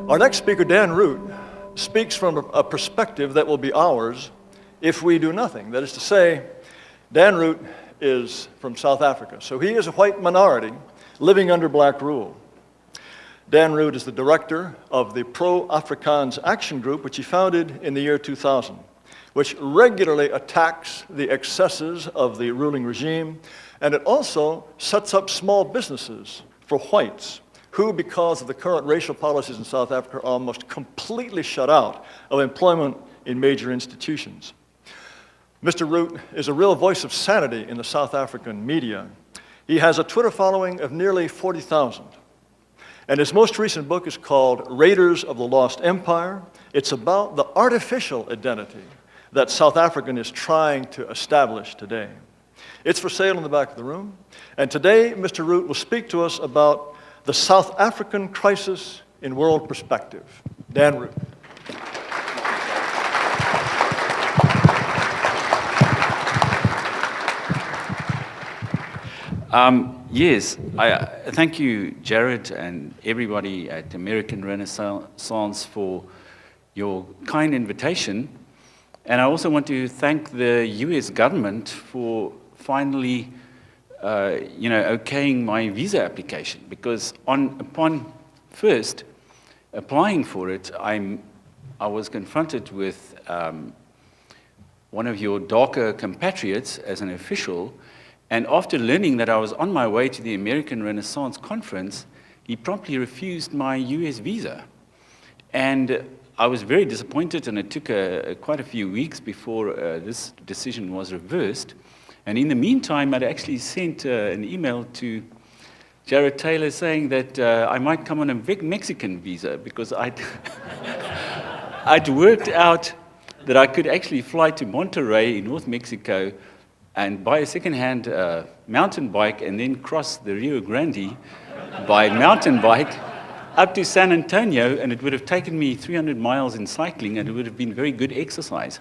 Our next speaker, Dan Root, speaks from a perspective that will be ours if we do nothing. That is to say, Dan Root is from South Africa, so he is a white minority living under black rule. Dan Root is the director of the Pro-Afrikaans Action Group, which he founded in the year 2000, which regularly attacks the excesses of the ruling regime, and it also sets up small businesses for whites who, because of the current racial policies in South Africa, are almost completely shut out of employment in major institutions. Mr. Root is a real voice of sanity in the South African media. He has a Twitter following of nearly 40,000. And his most recent book is called Raiders of the Lost Empire. It's about the artificial identity that South African is trying to establish today. It's for sale in the back of the room. And today, Mr. Root will speak to us about the South African crisis in world perspective. Dan Root. Yes, thank you, Jared, and everybody at American Renaissance for your kind invitation. And I also want to thank the US government for finally okaying my visa application, because upon first applying for it, I was confronted with one of your darker compatriots as an official, and after learning that I was on my way to the American Renaissance Conference, he promptly refused my US visa. And I was very disappointed, and it took quite a few weeks before this decision was reversed. And in the meantime, I'd actually sent an email to Jared Taylor saying that I might come on a Mexican visa, because I'd worked out that I could actually fly to Monterrey in North Mexico and buy a second-hand mountain bike and then cross the Rio Grande by mountain bike up to San Antonio, and it would have taken me 300 miles in cycling, and it would have been very good exercise.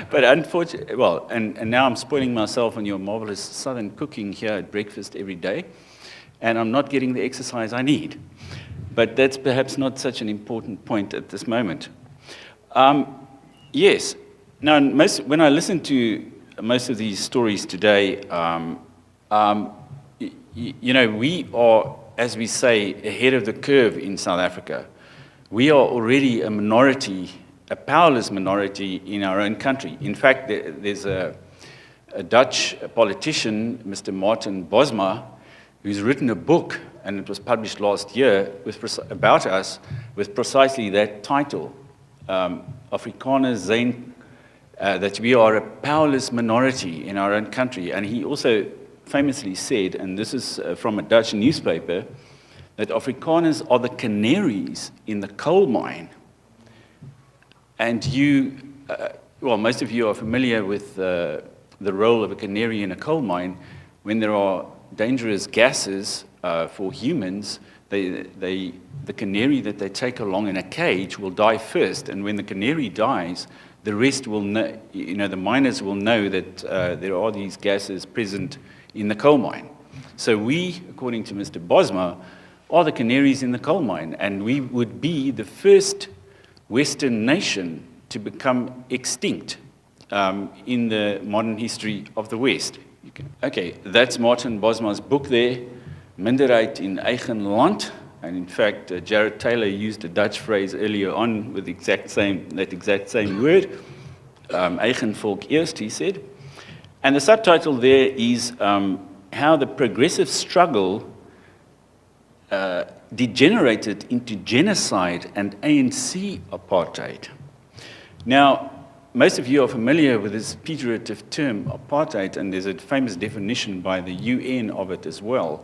But unfortunately, well, and now I'm spoiling myself on your marvelous Southern cooking here at breakfast every day, and I'm not getting the exercise I need. But that's perhaps not such an important point at this moment. Yes, now when I listen to most of these stories today, we are, as we say, ahead of the curve in South Africa. We are already a minority, a powerless minority in our own country. In fact, there's a Dutch politician, Mr. Martin Bosma, who's written a book, and it was published last year, about us, with precisely that title, Afrikaners zijn, that we are a powerless minority in our own country. And he also famously said, and this is from a Dutch newspaper, that Afrikaners are the canaries in the coal mine. And most of you are familiar with the role of a canary in a coal mine. When there are dangerous gases for humans, the canary that they take along in a cage will die first. And when the canary dies, the rest will know, the miners will know that there are these gases present in the coal mine. So we, according to Mr. Bosma, are the canaries in the coal mine, and we would be the first Western nation to become extinct in the modern history of the West. Okay, that's Martin Bosma's book there, Minderheid in Eigen Land. And in fact, Jared Taylor used a Dutch phrase earlier on with that exact same word, Eigen Volk eerst, he said. And the subtitle there is how the progressive struggle degenerated into genocide and ANC apartheid. Now, most of you are familiar with this pejorative term, apartheid, and there's a famous definition by the UN of it as well.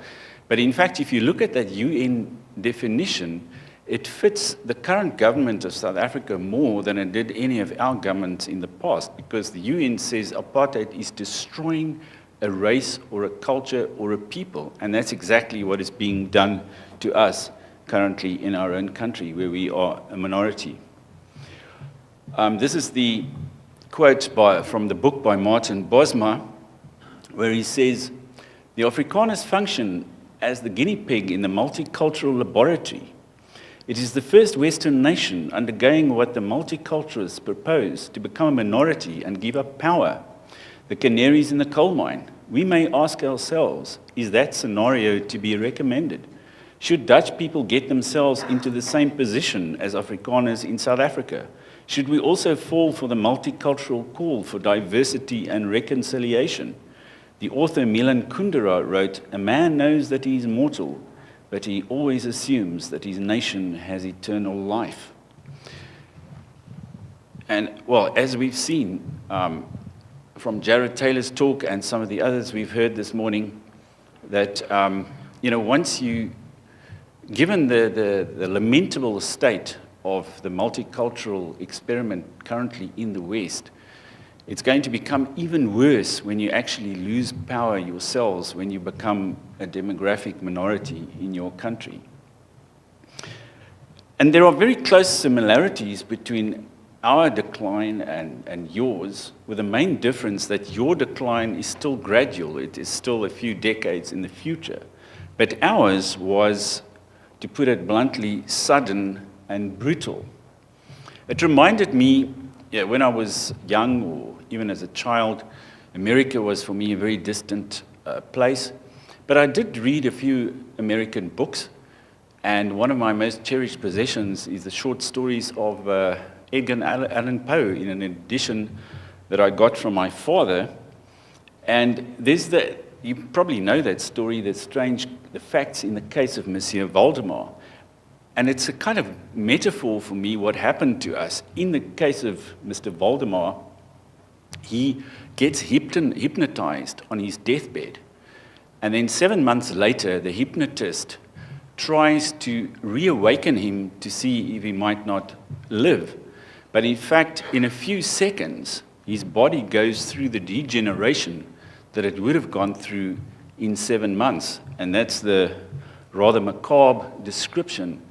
But in fact, if you look at that UN definition, it fits the current government of South Africa more than it did any of our governments in the past, because the UN says apartheid is destroying a race or a culture or a people, and that's exactly what is being done to us currently in our own country, where we are a minority. This is the quote from the book by Martin Bosma, where he says, "The Afrikaners function as the guinea pig in the multicultural laboratory. It is the first Western nation undergoing what the multiculturalists propose, to become a minority and give up power. The canaries in the coal mine. We may ask ourselves, is that scenario to be recommended? Should Dutch people get themselves into the same position as Afrikaners in South Africa? Should we also fall for the multicultural call for diversity and reconciliation? The author Milan Kundera wrote, "A man knows that he is mortal, but he always assumes that his nation has eternal life." And, well, as we've seen from Jared Taylor's talk and some of the others we've heard this morning, that, once you, given the lamentable state of the multicultural experiment currently in the West, it's going to become even worse when you actually lose power yourselves, when you become a demographic minority in your country. And there are very close similarities between our decline and yours, with the main difference that your decline is still gradual. It is still a few decades in the future. But ours was, to put it bluntly, sudden and brutal. It reminded me, when I was young, or even as a child, America was for me a very distant place. But I did read a few American books, and one of my most cherished possessions is the short stories of Edgar Allan Poe, in an edition that I got from my father. And there's you probably know that story, the facts in the case of Monsieur Valdemar. And it's a kind of metaphor for me what happened to us. In the case of Mr. Valdemar, he gets hypnotized on his deathbed. And then 7 months later, the hypnotist tries to reawaken him to see if he might not live. But in fact, in a few seconds, his body goes through the degeneration that it would have gone through in 7 months. And that's the rather macabre description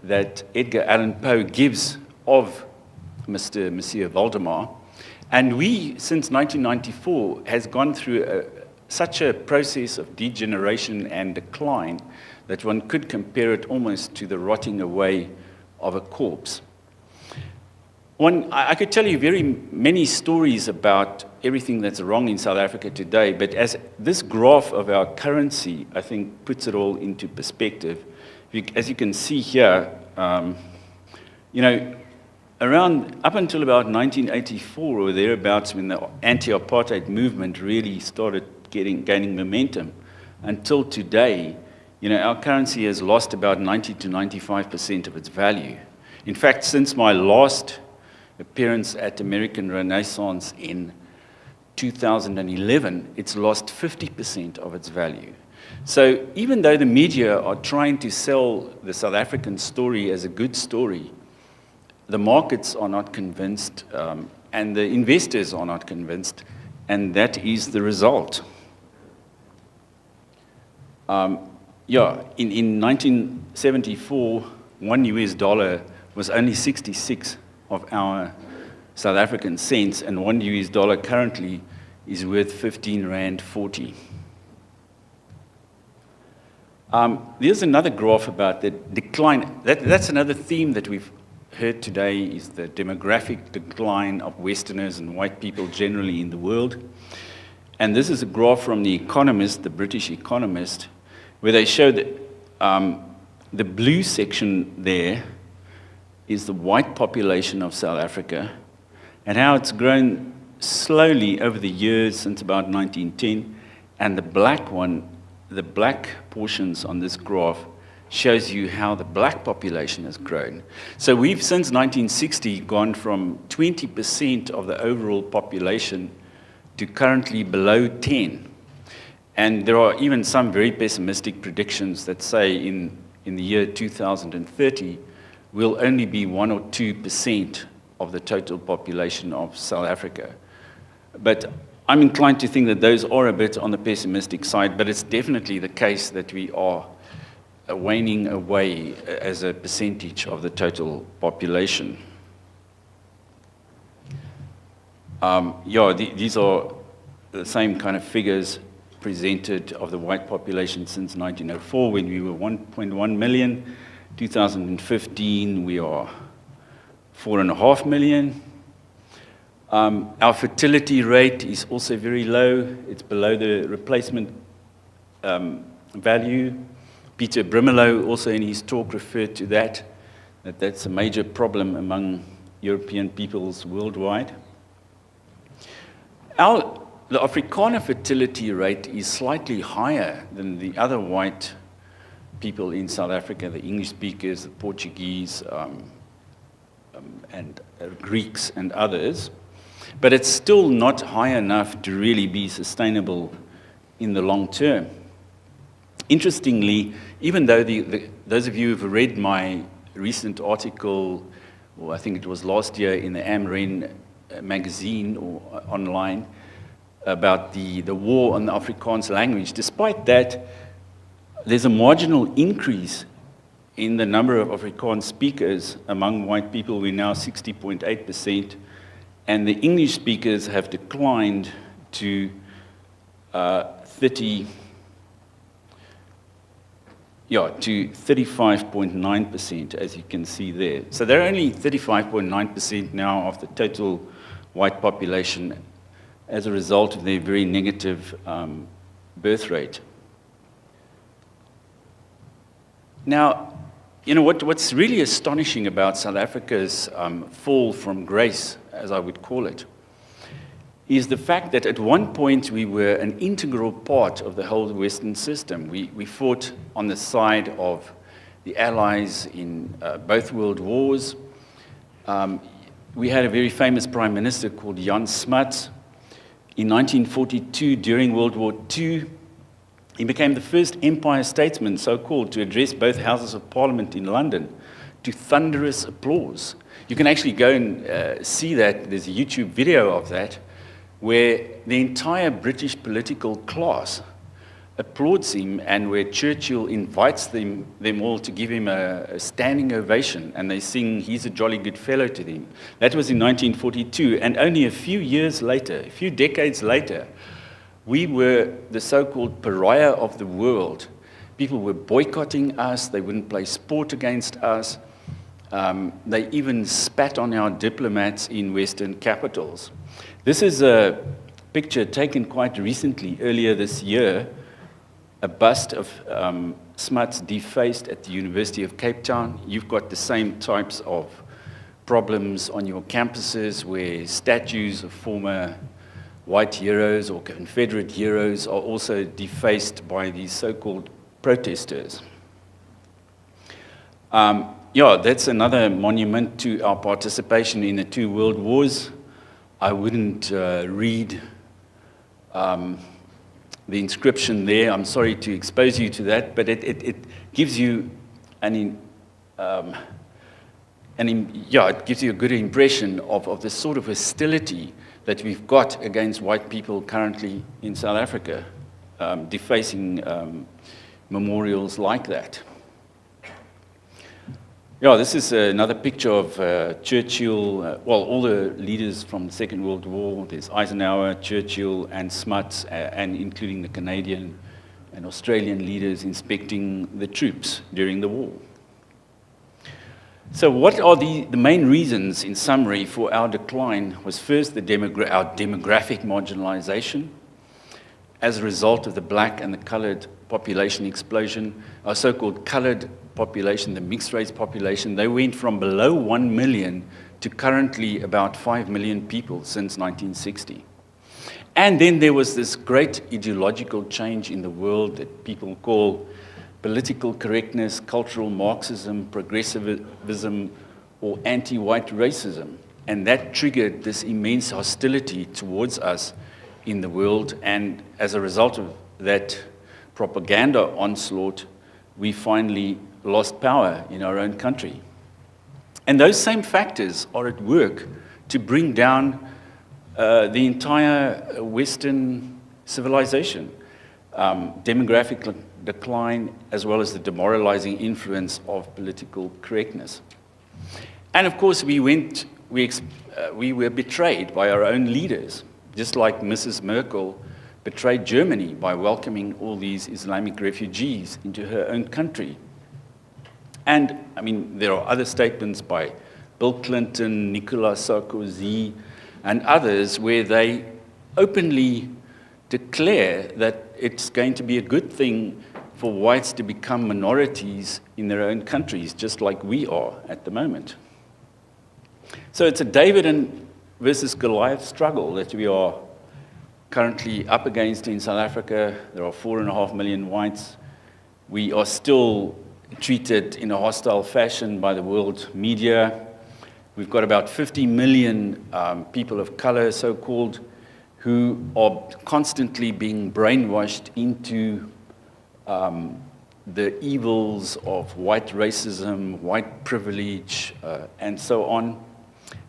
that Edgar Allan Poe gives of Monsieur Valdemar. And we, since 1994, has gone through such a process of degeneration and decline that one could compare it almost to the rotting away of a corpse. I could tell you very many stories about everything that's wrong in South Africa today, but as this graph of our currency, I think, puts it all into perspective. As you can see here, around up until about 1984 or thereabouts, when the anti-apartheid movement really started gaining momentum, until today, our currency has lost about 90 to 95% of its value. In fact, since my last appearance at American Renaissance in 2011, it's lost 50% of its value. So even though the media are trying to sell the South African story as a good story, the markets are not convinced, and the investors are not convinced, and that is the result. In 1974, $1 was only 66 of our South African cents, and $1 currently is worth 15 Rand 40. There's another graph about the decline. That's another theme that we've heard today, is the demographic decline of Westerners and white people generally in the world. And this is a graph from The Economist, the British Economist, where they show that the blue section there is the white population of South Africa, and how it's grown slowly over the years since about 1910, and the black portions on this graph shows you how the black population has grown. So we've, since 1960, gone from 20% of the overall population to currently below 10. And there are even some very pessimistic predictions that say in the year 2030, we'll only be 1 or 2% of the total population of South Africa. But I'm inclined to think that those are a bit on the pessimistic side, but it's definitely the case that we are waning away as a percentage of the total population. These are the same kind of figures presented of the white population since 1904, when we were 1.1 million, 2015, we are 4.5 million. Our fertility rate is also very low. It's below the replacement value. Peter Brimelow also in his talk referred to that's a major problem among European peoples worldwide. The Afrikaner fertility rate is slightly higher than the other white people in South Africa, the English speakers, the Portuguese, and Greeks and others. But it's still not high enough to really be sustainable in the long term. Interestingly, even though those of you who've read my recent article, or I think it was last year in the AmRen magazine or online, about the war on the Afrikaans language, despite that, there's a marginal increase in the number of Afrikaans speakers among white people. We're now 60.8%, and the English speakers have declined to 35.9%, as you can see there. So they're only 35.9% now of the total white population as a result of their very negative birth rate. Now, you know, what's really astonishing about South Africa's fall from grace, as I would call it, is the fact that at one point we were an integral part of the whole Western system. We fought on the side of the Allies in both world wars. We had a very famous prime minister called Jan Smuts. In 1942, during World War II, he became the first empire statesman, so-called, to address both houses of parliament in London to thunderous applause. You can actually go and see that. There's a YouTube video of that, where the entire British political class applauds him, and where Churchill invites them all to give him a standing ovation, and they sing "He's a Jolly Good Fellow" to them. That was in 1942, and only a few years later, a few decades later, we were the so-called pariah of the world. People were boycotting us. They wouldn't play sport against us. They even spat on our diplomats in Western capitals. This is a picture taken quite recently, earlier this year, a bust of Smuts defaced at the University of Cape Town. You've got the same types of problems on your campuses where statues of former white heroes or Confederate heroes are also defaced by these so-called protesters. That's another monument to our participation in the two world wars. I wouldn't read the inscription there. I'm sorry to expose you to that, but it gives you it gives you a good impression of the sort of hostility that we've got against white people currently in South Africa, defacing memorials like that. This is another picture of Churchill, all the leaders from the Second World War. There's Eisenhower, Churchill, and Smuts, and including the Canadian and Australian leaders inspecting the troops during the war. So what are the main reasons, in summary, for our decline? Was first our demographic marginalization as a result of the black and the colored population explosion. Our so-called colored population, the mixed race population, they went from below 1 million to currently about 5 million people since 1960. And then there was this great ideological change in the world that people call political correctness, cultural Marxism, progressivism, or anti-white racism. And that triggered this immense hostility towards us in the world. And as a result of that propaganda onslaught, we finally lost power in our own country. And those same factors are at work to bring down the entire Western civilization. Demographic decline, as well as the demoralizing influence of political correctness. And of course, we were betrayed by our own leaders, just like Mrs. Merkel betrayed Germany by welcoming all these Islamic refugees into her own country. And, I mean, there are other statements by Bill Clinton, Nicolas Sarkozy, and others where they openly declare that it's going to be a good thing for whites to become minorities in their own countries, just like we are at the moment. So it's a David versus Goliath struggle that we are currently up against in South Africa. There are 4.5 million whites. We are still treated in a hostile fashion by the world media. We've got about 50 million people of color, so-called, who are constantly being brainwashed into the evils of white racism, white privilege, and so on.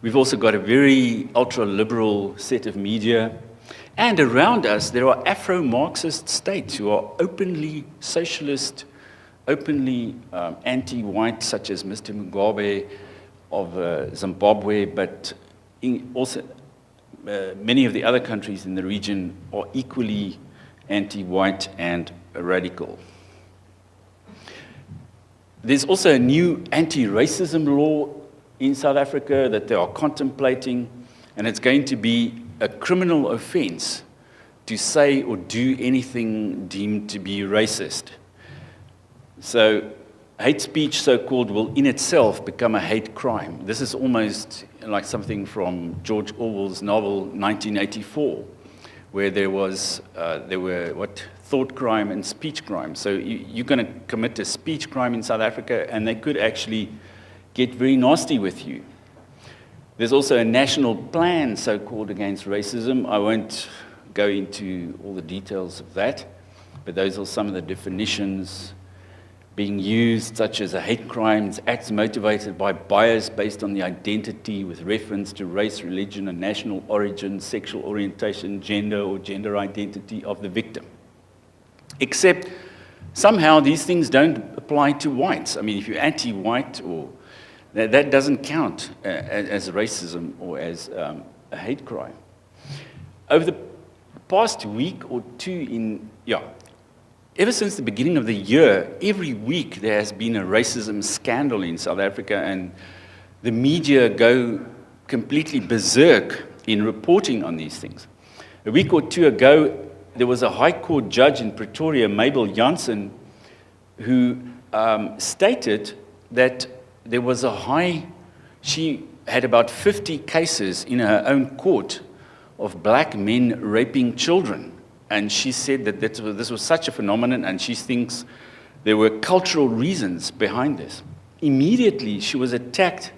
We've also got a very ultra-liberal set of media. And around us, there are Afro-Marxist states who are openly socialist, openly anti-white, such as Mr. Mugabe of Zimbabwe, but also many of the other countries in the region are equally anti-white and radical. There's also a new anti-racism law in South Africa that they are contemplating, and it's going to be a criminal offense to say or do anything deemed to be racist. So hate speech, so-called, will in itself become a hate crime. This is almost like something from George Orwell's novel 1984, where there were thought crime and speech crime. So you're going to commit a speech crime in South Africa, and they could actually get very nasty with you. There's also a national plan, so-called, against racism. I won't go into all the details of that, but those are some of the definitions being used, such as a hate crime, acts motivated by bias based on the identity with reference to race, religion, and national origin, sexual orientation, gender, or gender identity of the victim. Except somehow these things don't apply to whites. I mean, if you're anti-white, or that doesn't count as racism or as a hate crime. Over the past week or two ever since the beginning of the year, every week there has been a racism scandal in South Africa, and the media go completely berserk in reporting on these things. A week or two ago, there was a High Court judge in Pretoria, Mabel Jansen, who stated that there was she had about 50 cases in her own court of black men raping children. And she said that this was such a phenomenon, and she thinks there were cultural reasons behind this. Immediately, she was attacked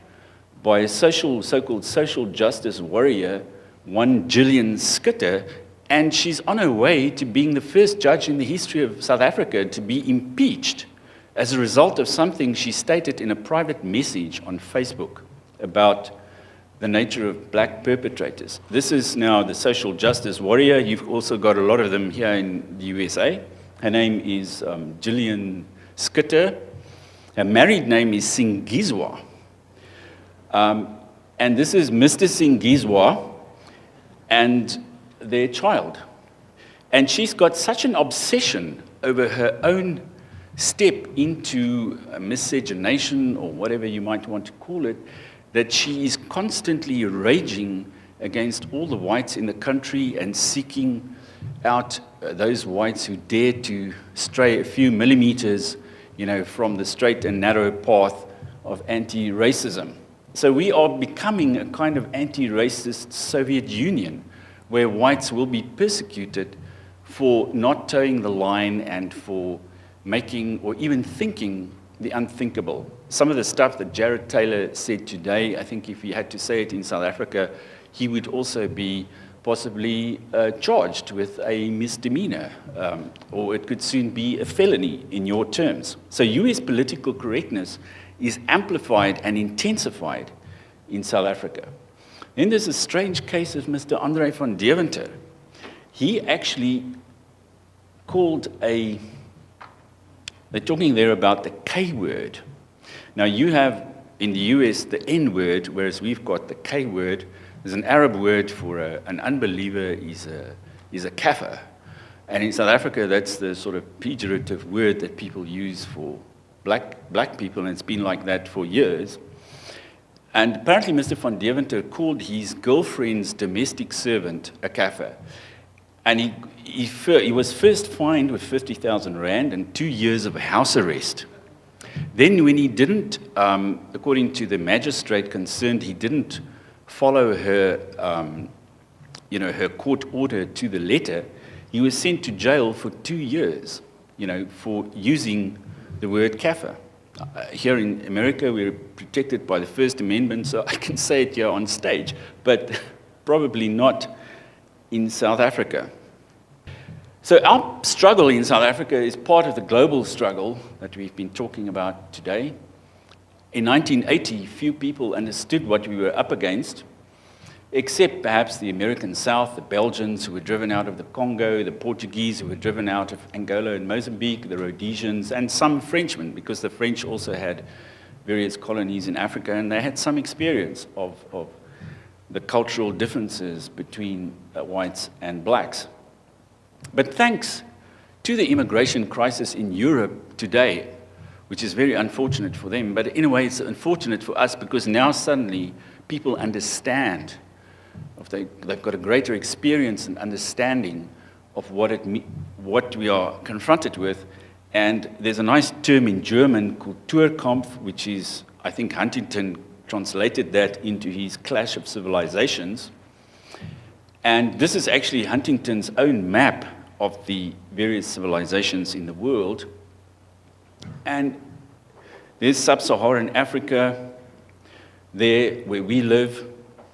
by a so-called social justice warrior, one Gillian Schutte, and she's on her way to being the first judge in the history of South Africa to be impeached as a result of something she stated in a private message on Facebook about the nature of black perpetrators. This is now the social justice warrior. You've also got a lot of them here in the USA. Her name is Gillian Schutte. Her married name is Singizwa. And this is Mr. Singizwa and their child. And she's got such an obsession over her own step into miscegenation, or whatever you might want to call it, that she is constantly raging against all the whites in the country and seeking out those whites who dare to stray a few millimeters, from the straight and narrow path of anti-racism. So we are becoming a kind of anti-racist Soviet Union, where whites will be persecuted for not towing the line and for making or even thinking the unthinkable. Some of the stuff that Jared Taylor said today, I think if he had to say it in South Africa, he would also be possibly charged with a misdemeanor, or it could soon be a felony in your terms. So US political correctness is amplified and intensified in South Africa. Then there's a strange case of Mr. Andre van Deventer. He actually called they're talking there about the K word. Now you have in the US the N word, whereas we've got the K word. There's an Arab word for an unbeliever is a kafir. And in South Africa, that's the sort of pejorative word that people use for black people, and it's been like that for years. And apparently Mr. van Deventer called his girlfriend's domestic servant a kafir. And he was first fined with 50,000 rand and 2 years of house arrest. Then when he didn't, according to the magistrate concerned, he didn't follow her, her court order to the letter, he was sent to jail for 2 years, for using the word kafir. Here in America, we're protected by the First Amendment, so I can say it here on stage, but probably not in South Africa. So our struggle in South Africa is part of the global struggle that we've been talking about today. In 1980, few people understood what we were up against, except perhaps the American South, the Belgians who were driven out of the Congo, the Portuguese who were driven out of Angola and Mozambique, the Rhodesians, and some Frenchmen, because the French also had various colonies in Africa, and they had some experience of the cultural differences between whites and blacks. But thanks to the immigration crisis in Europe today, which is very unfortunate for them, but in a way it's unfortunate for us because now suddenly people understand. They've got a greater experience and understanding of what we are confronted with. And there's a nice term in German, Kulturkampf, which is, I think Huntington translated that into his Clash of Civilizations. And this is actually Huntington's own map of the various civilizations in the world. And there's sub-Saharan Africa, there where we live.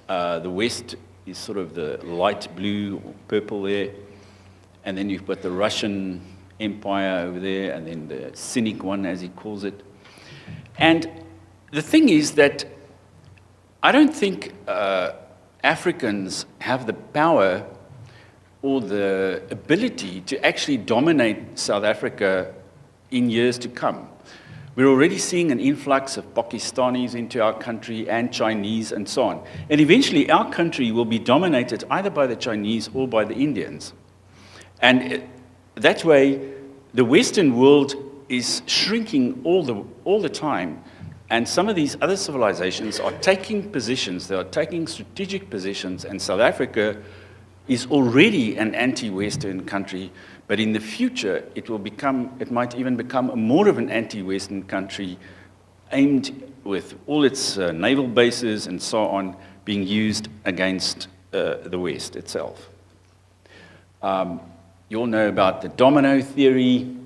The West is sort of the light blue or purple there. And then you've got the Russian Empire over there, and then the cynic one, as he calls it. And the thing is that I don't think Africans have the power or the ability to actually dominate South Africa in years to come. We're already seeing an influx of Pakistanis into our country and Chinese and so on. And eventually our country will be dominated either by the Chinese or by the Indians. And that way, the Western world is shrinking all the time. And some of these other civilizations are taking positions, they are taking strategic positions, and South Africa is already an anti-Western country, but in the future it might even become more of an anti-Western country, aimed with all its naval bases and so on being used against the West itself. You all know about the domino theory.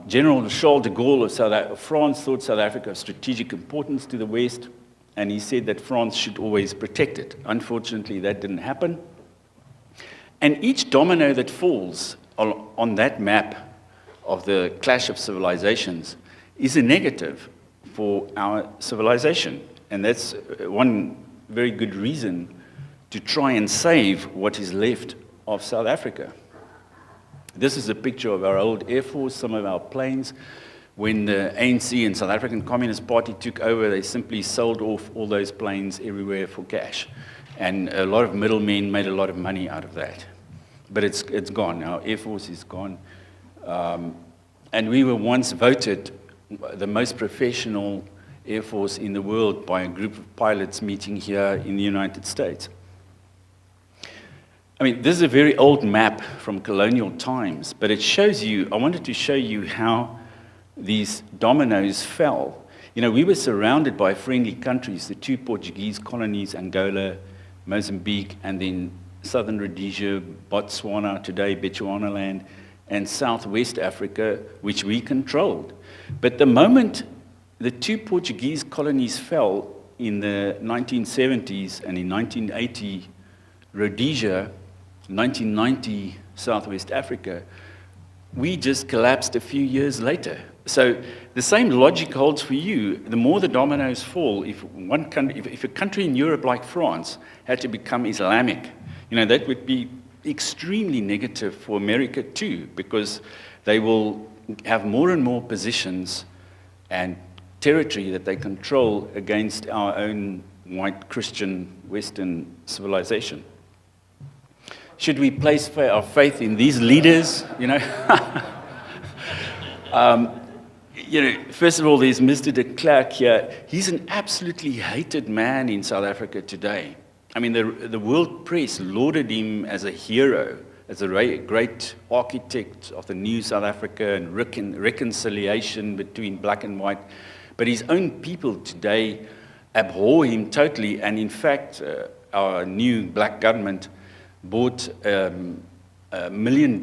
General Charles de Gaulle of France thought South Africa of strategic importance to the West, and he said that France should always protect it. Unfortunately, that didn't happen. And each domino that falls on that map of the clash of civilizations is a negative for our civilization. And that's one very good reason to try and save what is left of South Africa. This is a picture of our old Air Force, some of our planes. When the ANC and South African Communist Party took over, they simply sold off all those planes everywhere for cash. And a lot of middlemen made a lot of money out of that. But it's gone. Our Air Force is gone. And we were once voted the most professional Air Force in the world by a group of pilots meeting here in the United States. I mean, this is a very old map from colonial times, but it shows you, I wanted to show you how these dominoes fell. You know, we were surrounded by friendly countries, the two Portuguese colonies, Angola, Mozambique, and then southern Rhodesia, Botswana, today Bechuanaland, and Southwest Africa, which we controlled. But the moment the two Portuguese colonies fell in the 1970s and in 1980, Rhodesia, 1990, Southwest Africa, we just collapsed a few years later. So the same logic holds for you. The more the dominoes fall, if a country in Europe like France had to become Islamic, you know, that would be extremely negative for America too, because they will have more and more positions and territory that they control against our own white Christian Western civilization. Should we place our faith in these leaders? You know, you know, first of all, there's Mr. de Klerk here. He's an absolutely hated man in South Africa today. I mean, the world press lauded him as a hero, as a great architect of the new South Africa and reconciliation between black and white. But his own people today abhor him totally. And in fact, our new black government bought a $1 million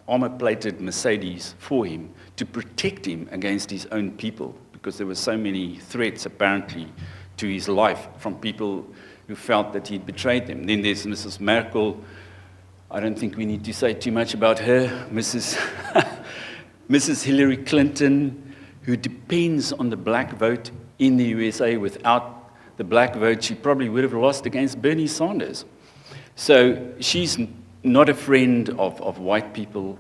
armor-plated Mercedes for him to protect him against his own people, because there were so many threats, apparently, to his life from people who felt that he'd betrayed them. Then there's Mrs. Merkel. I don't think we need to say too much about her. Mrs. Hillary Clinton, who depends on the black vote in the USA. Without the black vote, she probably would have lost against Bernie Sanders. So she's not a friend of white people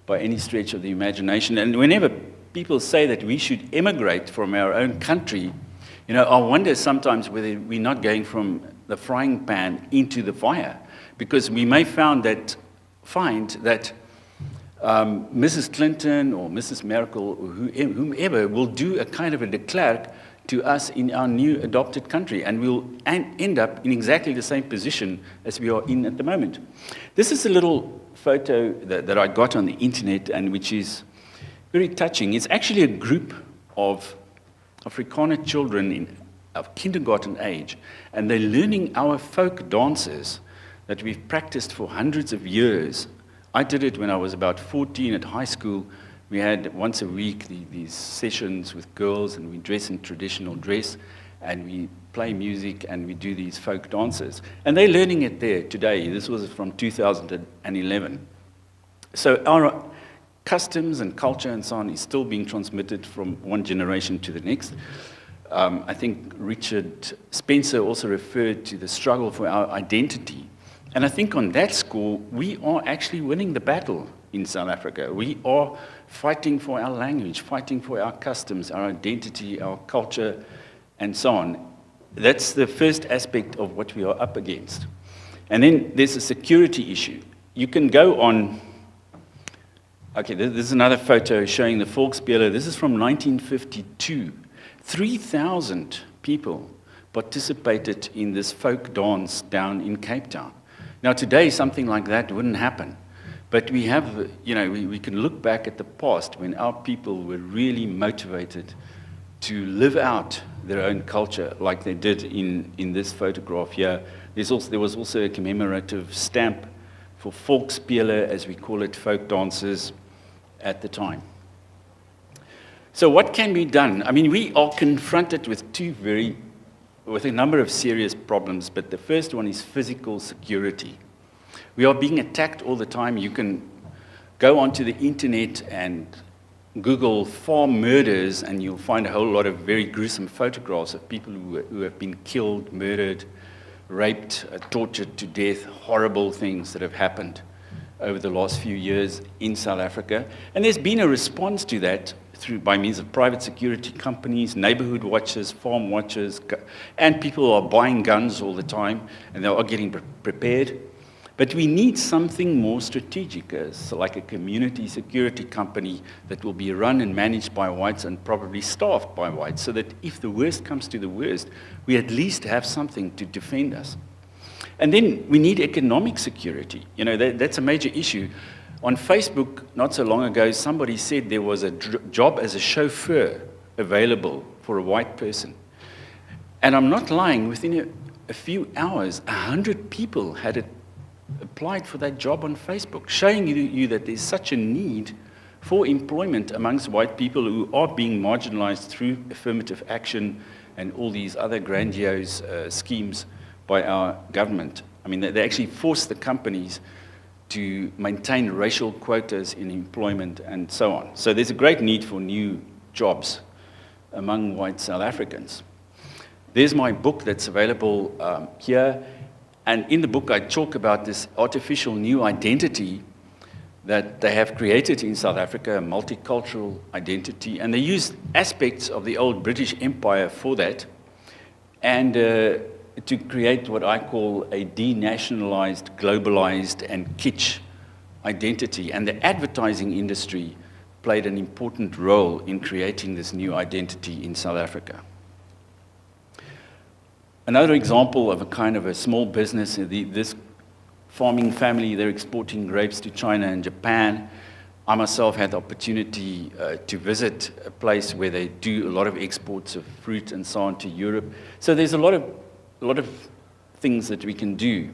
by any stretch of the imagination. And whenever people say that we should emigrate from our own country, you know, I wonder sometimes whether we're not going from the frying pan into the fire, because we may find that Mrs. Clinton or Mrs. Merkel or whomever will do a kind of a de Klerk to us in our new adopted country, and we'll end up in exactly the same position as we are in at the moment. This is a little photo that I got on the internet, and which is very touching. It's actually a group of Afrikaner children of kindergarten age, and they're learning our folk dances that we've practiced for hundreds of years. I did it when I was about 14 at high school. We had once a week these sessions with girls, and we dress in traditional dress, and we play music, and we do these folk dances. And they're learning it there today. This was from 2011. So our customs and culture and so on is still being transmitted from one generation to the next. I think Richard Spencer also referred to the struggle for our identity. And I think on that score, we are actually winning the battle in South Africa. We are fighting for our language, fighting for our customs, our identity, our culture, and so on. That's the first aspect of what we are up against. And then there's a security issue. You can go on. Okay, this is another photo showing the Volksspiele. This is from 1952. 3,000 people participated in this folk dance down in Cape Town. Now, today, something like that wouldn't happen. But we have, you know, we can look back at the past when our people were really motivated to live out their own culture like they did in this photograph here. There was also a commemorative stamp for Volksspiele, as we call it, folk dances, at the time. So what can be done? I mean, we are confronted with with a number of serious problems, but the first one is physical security. We are being attacked all the time. You can go onto the internet and Google farm murders, and you'll find a whole lot of very gruesome photographs of people who have been killed, murdered, raped, tortured to death, horrible things that have happened over the last few years in South Africa. And there's been a response to that by means of private security companies, neighborhood watchers, farm watchers, and people are buying guns all the time, and they are getting prepared. But we need something more strategic, like a community security company that will be run and managed by whites and probably staffed by whites, so that if the worst comes to the worst, we at least have something to defend us. And then we need economic security. You know, that's a major issue. On Facebook, not so long ago, somebody said there was a job as a chauffeur available for a white person. And I'm not lying, within a few hours, 100 people had applied for that job on Facebook, showing you that there's such a need for employment amongst white people who are being marginalized through affirmative action and all these other grandiose schemes by our government. I mean, they actually force the companies to maintain racial quotas in employment and so on. So there's a great need for new jobs among white South Africans. There's my book that's available here. And in the book, I talk about this artificial new identity that they have created in South Africa, a multicultural identity. And they use aspects of the old British Empire for that, and to create what I call a denationalized, globalized, and kitsch identity. And the advertising industry played an important role in creating this new identity in South Africa. Another example of a kind of a small business, this farming family, they're exporting grapes to China and Japan. I myself had the opportunity to visit a place where they do a lot of exports of fruit and so on to Europe. So there's a lot of things that we can do.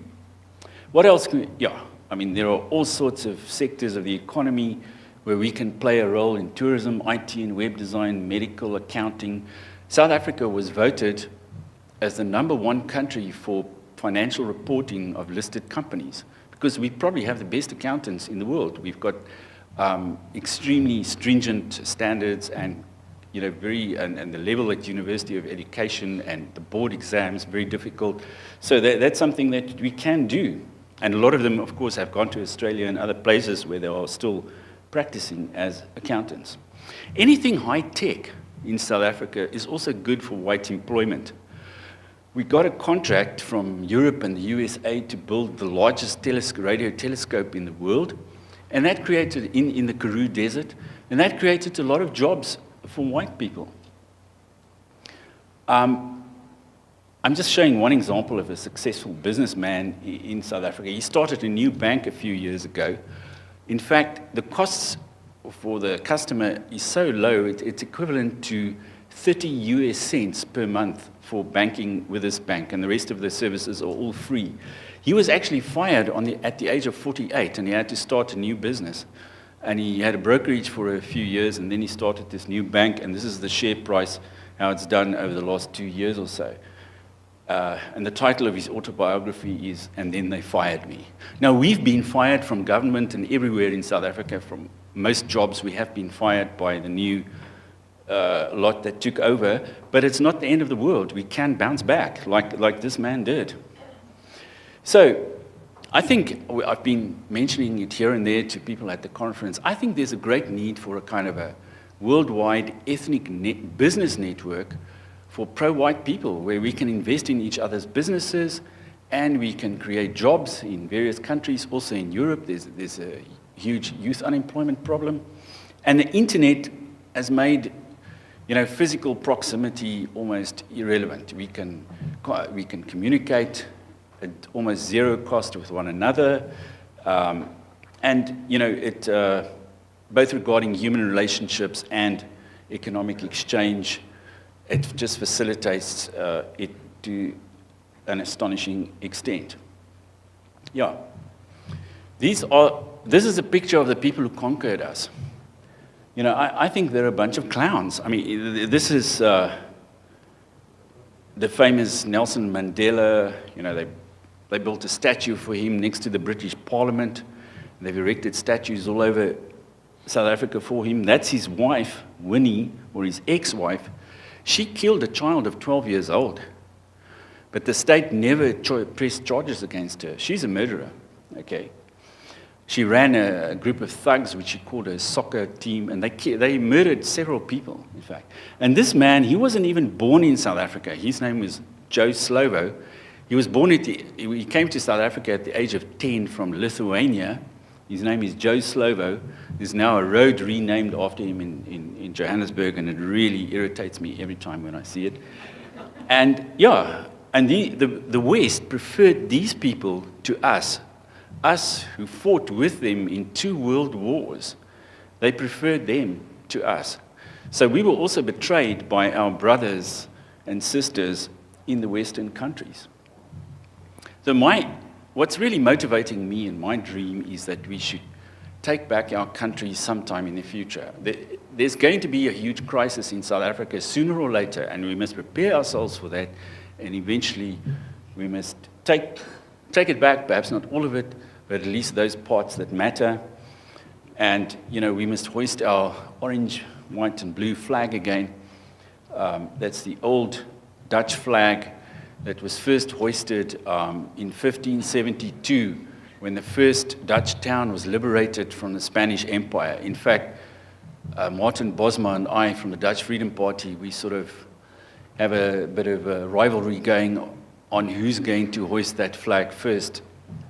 What else can we, yeah, I mean, there are all sorts of sectors of the economy where we can play a role in tourism, IT and web design, medical, accounting. South Africa was voted as the #1 country for financial reporting of listed companies, because we probably have the best accountants in the world. We've got extremely stringent standards and and the level at University of Education and the board exams, very difficult. So that's something that we can do. And a lot of them, of course, have gone to Australia and other places where they are still practicing as accountants. Anything high-tech in South Africa is also good for white employment. We got a contract from Europe and the USA to build the largest radio telescope in the world, and that created, in the Karoo Desert, and that created a lot of jobs for white people. I'm just showing one example of a successful businessman in South Africa. He started a new bank a few years ago. In fact, the costs for the customer is so low, it's equivalent to 30 US cents per month for banking with this bank, and the rest of the services are all free. He was actually fired at the age of 48, and he had to start a new business. And he had a brokerage for a few years, and then he started this new bank, and this is the share price, how it's done over the last 2 years or so. And the title of his autobiography is, "And Then They Fired Me." Now, we've been fired from government and everywhere in South Africa. From most jobs, we have been fired by the new lot that took over, but it's not the end of the world. We can bounce back, like this man did. So, I think I've been mentioning it here and there to people at the conference. I think there's a great need for a kind of a worldwide ethnic business network for pro-white people, where we can invest in each other's businesses and we can create jobs in various countries. Also in Europe, there's a huge youth unemployment problem. And the internet has made physical proximity almost irrelevant. We can communicate at almost zero cost with one another, both regarding human relationships and economic exchange, it just facilitates it to an astonishing extent. Yeah, this is a picture of the people who conquered us. I think they're a bunch of clowns. I mean, this is the famous Nelson Mandela. They built a statue for him next to the British Parliament. They've erected statues all over South Africa for him. That's his wife, Winnie, or his ex-wife. She killed a child of 12 years old. But the state never pressed charges against her. She's a murderer, okay? She ran a group of thugs, which she called a soccer team, and they murdered several people, in fact. And this man, he wasn't even born in South Africa. His name was Joe Slovo. He came to South Africa at the age of 10 from Lithuania. His name is Joe Slovo. There's now a road renamed after him in Johannesburg, and it really irritates me every time when I see it. And yeah, and the West preferred these people to us who fought with them in 2 world wars. They preferred them to us. So we were also betrayed by our brothers and sisters in the Western countries. So what's really motivating me in my dream is that we should take back our country sometime in the future. There's going to be a huge crisis in South Africa sooner or later, and we must prepare ourselves for that, and eventually we must take it back, perhaps not all of it, but at least those parts that matter. And, we must hoist our orange, white, and blue flag again. That's the old Dutch flag that was first hoisted in 1572, when the first Dutch town was liberated from the Spanish Empire. In fact, Martin Bosma and I from the Dutch Freedom Party, we sort of have a bit of a rivalry going on who's going to hoist that flag first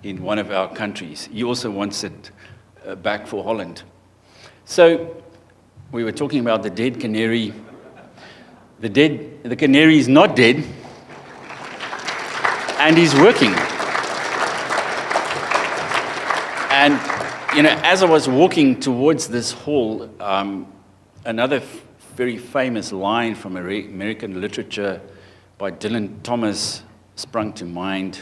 in one of our countries. He also wants it back for Holland. So we were talking about the dead canary. The canary is not dead, and he's working. And, you know, as I was walking towards this hall, another very famous line from American literature by Dylan Thomas sprung to mind.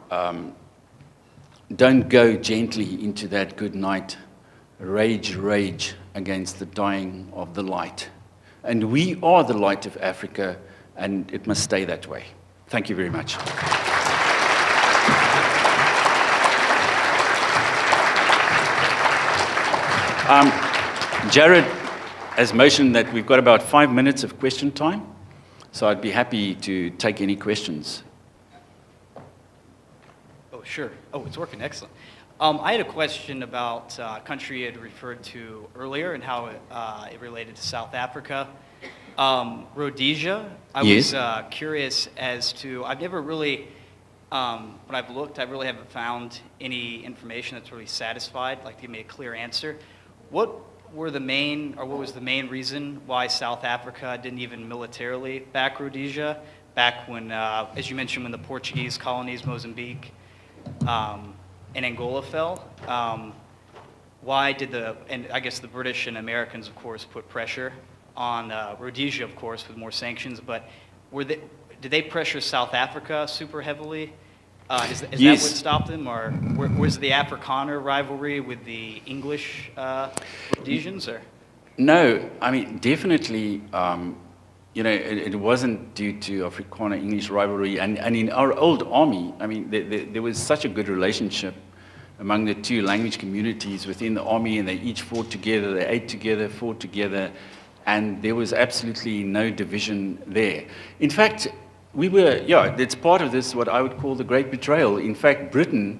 Don't go gently into that good night. Rage, rage against the dying of the light. And we are the light of Africa, and it must stay that way. Thank you very much. Jared has motioned that we've got about 5 minutes of question time, so I'd be happy to take any questions. Oh, sure. Oh, it's working. Excellent. I had a question about a country you had referred to earlier and how it related to South Africa. Rhodesia, I was curious as to, I've never really, when I've looked, I really haven't found any information that's really satisfied, like to give me a clear answer. What was the main reason why South Africa didn't even militarily back Rhodesia back when, as you mentioned, when the Portuguese colonies, Mozambique, and Angola fell? Why did and I guess the British and Americans, of course, put pressure on Rhodesia, of course, with more sanctions, but did they pressure South Africa super heavily? Is that what stopped them, or was the Afrikaner rivalry with the English Rhodesians, or? No, I mean, definitely, you know, it wasn't due to Afrikaner-English rivalry, and in our old army, I mean, there was such a good relationship among the two language communities within the army, and they each fought together, they ate together, fought together, and there was absolutely no division there. In fact, it's part of this, what I would call the Great Betrayal. In fact, Britain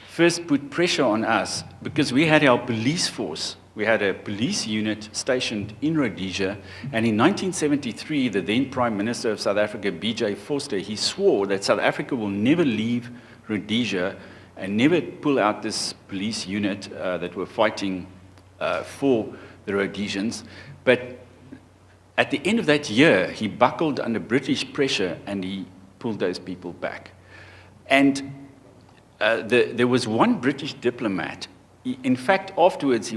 first put pressure on us because we had our police force. We had a police unit stationed in Rhodesia, and in 1973, the then Prime Minister of South Africa, B.J. Vorster, he swore that South Africa will never leave Rhodesia and never pull out this police unit that were fighting for the Rhodesians. But at the end of that year, he buckled under British pressure and he pulled those people back. And there was one British diplomat. In fact, afterwards,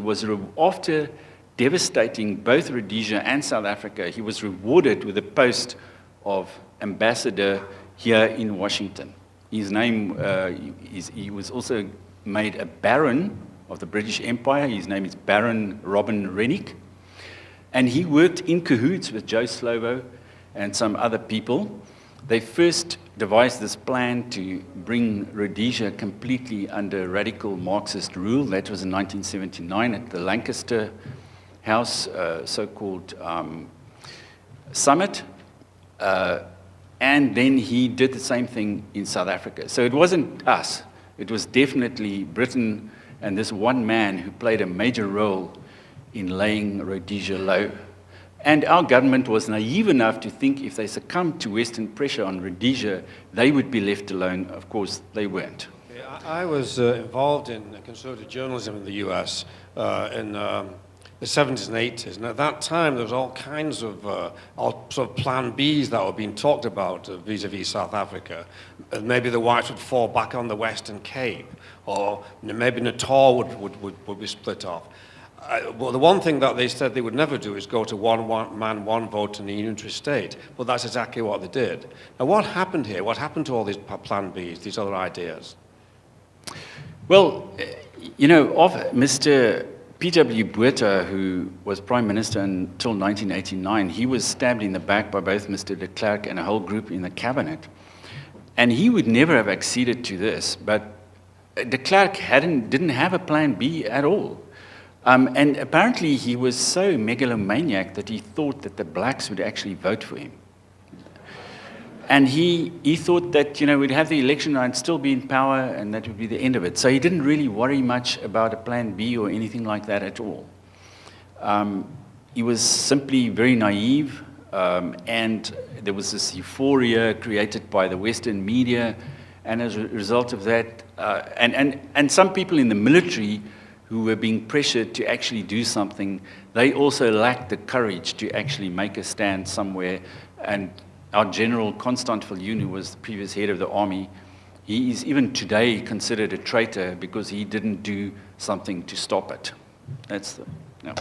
after devastating both Rhodesia and South Africa, he was rewarded with the post of ambassador here in Washington. His name, he was also made a baron of the British Empire. His name is Baron Robin Rennick. And he worked in cahoots with Joe Slovo and some other people. They first devised this plan to bring Rhodesia completely under radical Marxist rule. That was in 1979 at the Lancaster House, so-called summit. And then he did the same thing in South Africa. So it wasn't us. It was definitely Britain and this one man who played a major role in laying Rhodesia low. And our government was naive enough to think if they succumbed to Western pressure on Rhodesia, they would be left alone. Of course, they weren't. I was involved in conservative journalism in the US in the 70s and 80s. And at that time, there was all kinds of sort of plan Bs that were being talked about vis-a-vis South Africa. Maybe the whites would fall back on the Western Cape, or maybe Natal would be split off. Well, the one thing that they said they would never do is go to one man, one vote in a unitary state. But that's exactly what they did. Now, what happened here? What happened to all these plan Bs, these other ideas? Well, you know, of Mr. P.W. Botha, who was Prime Minister until 1989, he was stabbed in the back by both Mr. de Klerk and a whole group in the cabinet. And he would never have acceded to this, but de Klerk didn't have a plan B at all. And apparently he was so megalomaniac that he thought that the blacks would actually vote for him. And he thought that, you know, we'd have the election and I'd still be in power and that would be the end of it. So he didn't really worry much about a plan B or anything like that at all. He was simply very naive, and there was this euphoria created by the Western media, and as a result of that, and some people in the military who were being pressured to actually do something, they also lacked the courage to actually make a stand somewhere. And our General Constant Viljoen, who was the previous head of the army, he is even today considered a traitor because he didn't do something to stop it. That's the, no.